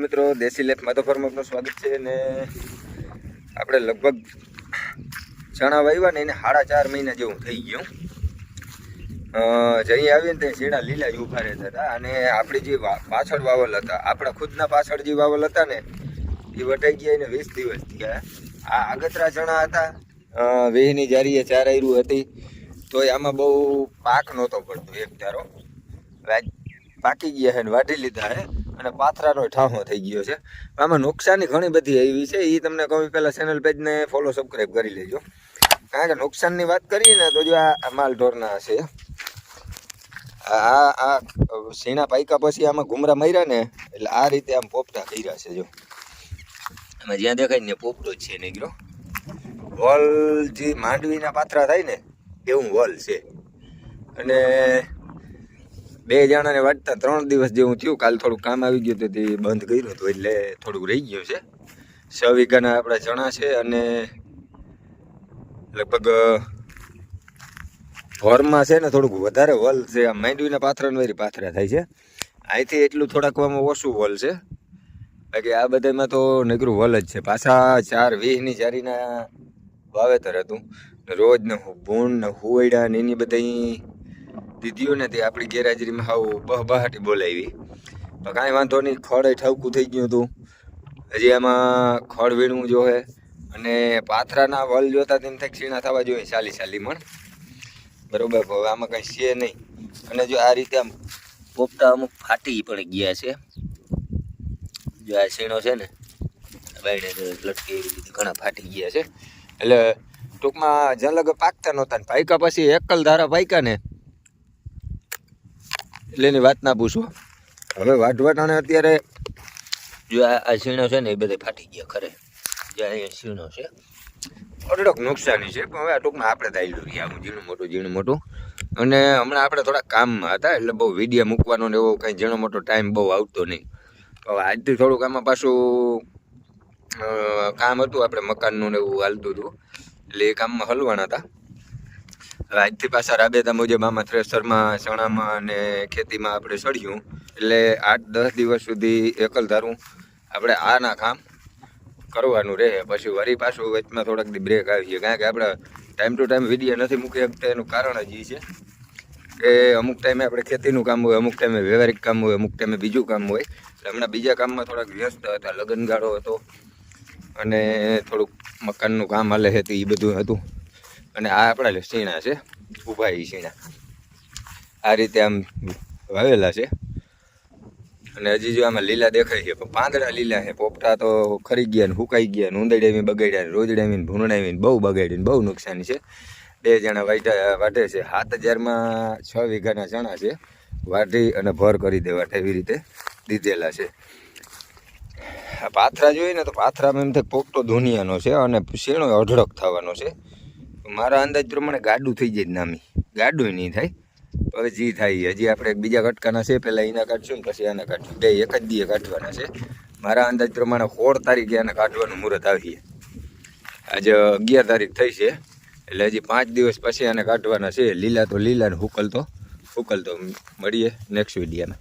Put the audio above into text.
મિત્રો દેશી લેપ માધવ ફાર્મમાં આપનું સ્વાગત છે ને આપણે લગભગ ચણા વાવ્યા ને એને 4.5 મહિના જેવું થઈ ગયું. જઈ આવીને તે શીણા લીલા જ ઉભા રહેતા હતા અને આપણી જે પાછળ વાવલ હતા, આપણા ખુદના પાછળ જે વાવલ હતા ને એ વટાઈ ગયા એને 20 દિવસ થયા. આ આગતરા ચણા હતા, વેહની જારીએ 4 આયરું હતી, તો આમાં બહુ પાક નહોતો પડતો. એક ધારો પાકી ગયા છે ને વાઢી લીધા છે અને પાથરાનો ઠાહો થઈ ગયો છે. આમાં નુકસાની ઘણી બધી આવી છે, એ તમને કહું પહેલાં ચેનલ પેજને ફોલો સબસ્ક્રાઈબ કરી લેજો. કારણ કે નુકસાનની વાત કરીએ ને તો જો આ માલ ઢોરના હશે. આ સીણા પાયકા પછી આમાં ઘુમરા માર્યા ને એટલે આ રીતે આમ પોપટા કર્યા છે. જો આમાં જ્યાં દેખાય ને પોપટો જ છે નીકળ્યો. વોલ જે માંડવીના પાથરા થાય ને એવું વોલ છે. અને 2 જણાને વાટતા 3 દિવસ જેવું થયું. કાલ થોડું કામ આવી ગયું હતું તે બંધ કર્યું હતું એટલે થોડુંક રહી ગયું છે. 6 વીઘાના આપણા ચણા છે અને લગભગ ભોરમાં છે ને થોડુંક વધારે વલ છે. આ માંડવીના પાથરા થાય છે. અહીંથી એટલું થોડાક ઓછું વલ છે, બાકી આ બધામાં તો નીકળું વલ જ છે. પાછા 4 20ની જારીના વાવેતર હતું. રોજ ને ભૂણ ને હુવૈડા ને એની બધી દીદીઓ ને તે આપણી ગેરહાજરીમાં હાવ બહાટી બોલાવી. તો કાંઈ વાંધો નહીં, ખડ ઠાવકું થઈ ગયું હતું. હજી આમાં ખડ વીણવું જોઈએ અને પાથરાના વલ જોતા તેમ થાય ક્ષીણા થવા જોઈએ 40 મણ. બરોબર, હવે આમાં કંઈ છે નહીં. અને જો આ રીતે આમ પોપટા અમુક ફાટી પણ ગયા છે. જો આ સીણો છે ને બાયડે લટકી એવી રીતે ઘણા ફાટી ગયા છે. એટલે ટૂંકમાં જલગ પાકતા નહોતા ને પાયકા પછી એકલ ધારા પાયકા ને એટલે એની વાત ના પૂછો. હવે વાટવાટાને અત્યારે જો આ સીણો છે ને એ બધા ફાટી ગયા ખરે. જે અહીંયા સીણો છે થોડોક નુકસાની છે, પણ હવે આ ટૂંકમાં આપણે દાયલું રહીએ આવું ઝીણું મોટું. અને હમણાં આપણે થોડા કામમાં હતા એટલે બહુ વિડીયો મૂકવાનો ને એવો કંઈ ઝીણો મોટો ટાઈમ બહુ આવતો નહીં. હવે આજથી થોડુંક આમાં પાછું કામ હતું, આપણે મકાનનું ને એવું હાલતું હતું એટલે એ કામમાં હલવાના હતા. હવે આજથી પાછા રાબેતા મુજબ આમાં થ્રેસરમાં ચણામાં અને ખેતીમાં આપણે ચડ્યું એટલે 8-10 દિવસ સુધી એકલ ધારું આપણે આના કામ કરવાનું રહે. પછી વળી પાછું વચમાં થોડાક દી બ્રેક આવી છે, કારણ કે આપણે ટાઈમ ટુ ટાઈમ વિડીયો નથી મૂકી શકતા. એનું કારણ જ એ છે કે અમુક ટાઈમે આપણે ખેતીનું કામ હોય, અમુક ટાઈમે વ્યવહારિક કામ હોય, અમુક ટાઈમે બીજું કામ હોય. હમણાં બીજા કામમાં થોડાક વ્યસ્ત હતા, લગ્નગાળો હતો અને થોડુંક મકાનનું કામ હાલે છે તો એ બધું હતું. અને આ આપણા સીણા છે ઊભા, એ સીણા આ રીતે આમ વાવેલા છે. અને હજી જો આમાં લીલા દેખાય છે પણ પાંદડા લીલા છે. પોપટા તો ખરી ગયા ને સુકાઈ ગયા ને ઉંદરડાવી બગાડ્યા ને રોજડાવીને ભૂંડાવીને બહુ બગાડીને બહુ નુકસાની છે. 2 જણા વાટે છે. 7000માં 6 વીઘાના ચણા છે. વાઢી અને ભર કરી દેવા એવી રીતે દીધેલા છે. આ પાથરા જોઈએ ને તો પાથરામાં એમ થાય પોપટો દુનિયાનો છે અને શીણો અઢળક થવાનો છે. મારા અંદાજ પ્રમાણે ગાડું થઈ જાય નામી, ગાડું નહીં થાય. હવે જે થાય હજી આપણે બીજા કટકાના છે, પહેલાં એના કાઢશું ને પછી આના કાઢશું. 2 એક જ દીએ કાઢવાના છે. મારા અંદાજ પ્રમાણે 16 તારીખે આને કાઢવાનું મુહૂર્ત આવીએ. આજે 11 તારીખ થઈ છે એટલે હજી 5 દિવસ પછી આને કાઢવાના છે. લીલા તો લીલા ને હુકલ તો મળીએ નેક્સ્ટ વિડીયોમાં.